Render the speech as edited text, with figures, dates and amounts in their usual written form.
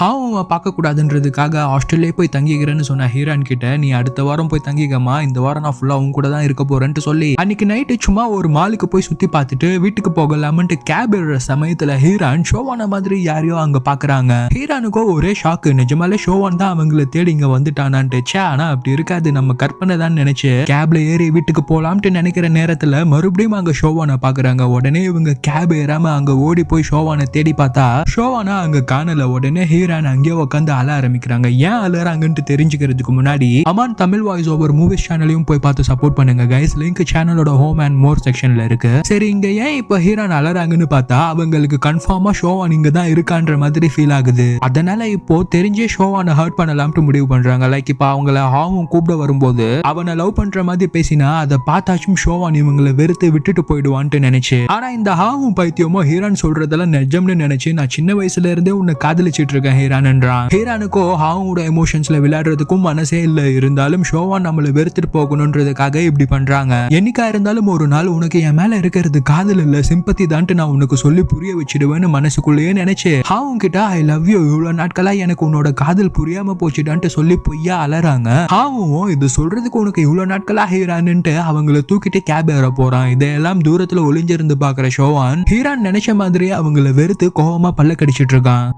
ஹாவும் பார்க்க கூடாதுன்றதுக்காக ஆஸ்திரேலியா போய் தங்கிக்கிறேன்னு சொன்ன ஹீரான் கிட்ட, நீ அடுத்த வாரம் போய் தங்கிக்கமா, இந்த வாரம் நான் ஃபுல்லா உன் கூட தான் இருக்க போறேன்ட்டு சொல்லி அன்னைக்கு நைட்டு சும்மா ஒரு மாலுக்கு போய் சுத்தி பார்த்துட்டு வீட்டுக்கு போகலாமன்ட்டு கேப் ஏறுற சமயத்துல ஹீரான் ஷோவான மாதிரி யாரையோ அங்க பாக்குறாங்க. ஹீரானுக்கோ ஒரே ஷாக்கு, நிஜமாலே ஷோவான் தான் அவங்களை தேடி இங்க வந்துட்டானான்ட்டு. ஆனா அப்படி இருக்காது, நம்ம கற்பனை தான் நினைச்சு கேப்ல ஏறி வீட்டுக்கு போலாம்ட்டு நினைக்கிற நேரத்துல மறுபடியும் அங்க ஷோவான பாக்குறாங்க. உடனே இவங்க கேப் ஏறாம அங்க ஓடி போய் ஷோவான தேடி பார்த்தா ஷோவானா அங்க காணல. உடனே ஹீரான் அங்கேயே உட்காந்து அழ ஆரம்பிக்கிறாங்க. ஏன் அழறாங்கன்னு தெரிஞ்சுக்கிறதுக்கு முன்னாடி Aman Tamil voice over movies சேனலையும் போய் பார்த்து சப்போர்ட் பண்ணுங்க கைஸ். லிங்க் சேனலோட ஹோம் அண்ட் மோர் செக்ஷன்ல இருக்கு. சரி, இங்க ஏன் இப்ப ஹீரான் அழறாங்கன்னு பார்த்தா அவங்களுக்கு கன்ஃபார்மா ஷோவான் இங்க தான் இருக்கான்ற மாதிரி ஃபீல் ஆகுது. அதனால இப்போ தெரிஞ்சே ஷோவானை ஹர்ட் பண்ணலாம்னு முடிவு பண்றாங்க. லைக் இப்ப அவங்கள ஹாவும் கூப்பிட வரும்போது அவனை லவ் பண்ற மாதிரி பேசினா அதை பார்த்தாச்சும் ஷோவான் இவங்களை வெறுத்து விட்டுட்டு போயிடுவான்ட்டு நினைச்சு, ஆனா இந்த ஹாவும் பைத்தியமோ ஹீரான் சொல்றதெல்லாம் நிஜம்னு நினைச்சு, நான் சின்ன வயசுல இருந்தே உன்னை காதலிச்சிட்டு இருக்கேன் ஹீரான்ன்றான். ஹீரானுக்கோ ஹாவோட எமோஷன்ஸ்ல விளையாடுறதுக்கும் மனசே இல்ல. இருந்தாலும் ஷோவான் நம்மள வெறுத்துட்டு போகணும்ன்றதுக்காக இப்படி பண்றாங்க. என்னைக்கா இருந்தாலும் ஒரு நாள் உனக்கு என் மேல இருக்கிறது காதல் இல்ல, சிம்பத்தி தான்ட்டு நான் உனக்கு சொல்லி புரிய வச்சிடுவேன்னு மனசுக்குள்ளேயே நினைச்சு ஹாவும் கிட்ட ஐ லவ் யூ, இவ்வளவு நாட்களா எனக்கு உன்னோட காதல் புரியாம போச்சுடான்ட்டு சொல்லி பொய்யா அலறாங்க. ஹாவும் இது சொல்றதுக்கு உனக்கு இவ்வளவு நாட்களா ஹீரான்ட்டு அவங்கள தூக்கிட்டு கேப் ஏற போறான். இதையெல்லாம் தூரத்துல ஒளிஞ்சிருந்து பாக்குற ஷோவான் ஹீரான் நினைச்ச மாதிரியே அவங்கள வெறுத்து கோவமா பல்ல கடிச்சிட்டு இருக்கான்.